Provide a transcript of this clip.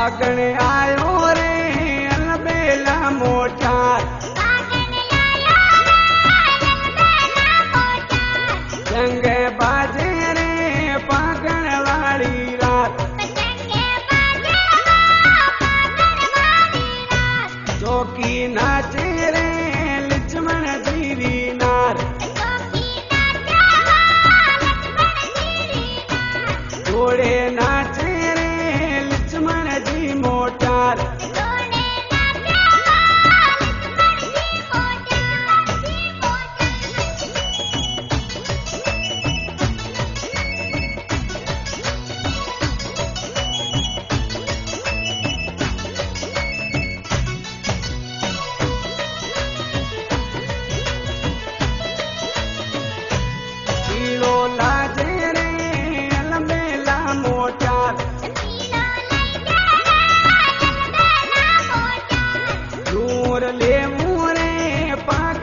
पागण आयो रे अलबेला मोटार जंग बाजे रे पागण वाली रात चौकी नाचे रे लक्ष्मण जी नार घोड़े नाचे रे लक्ष्मण जी मोटार पीलो लाजे रे अलबेला मोटार दूर ले मुरे पाग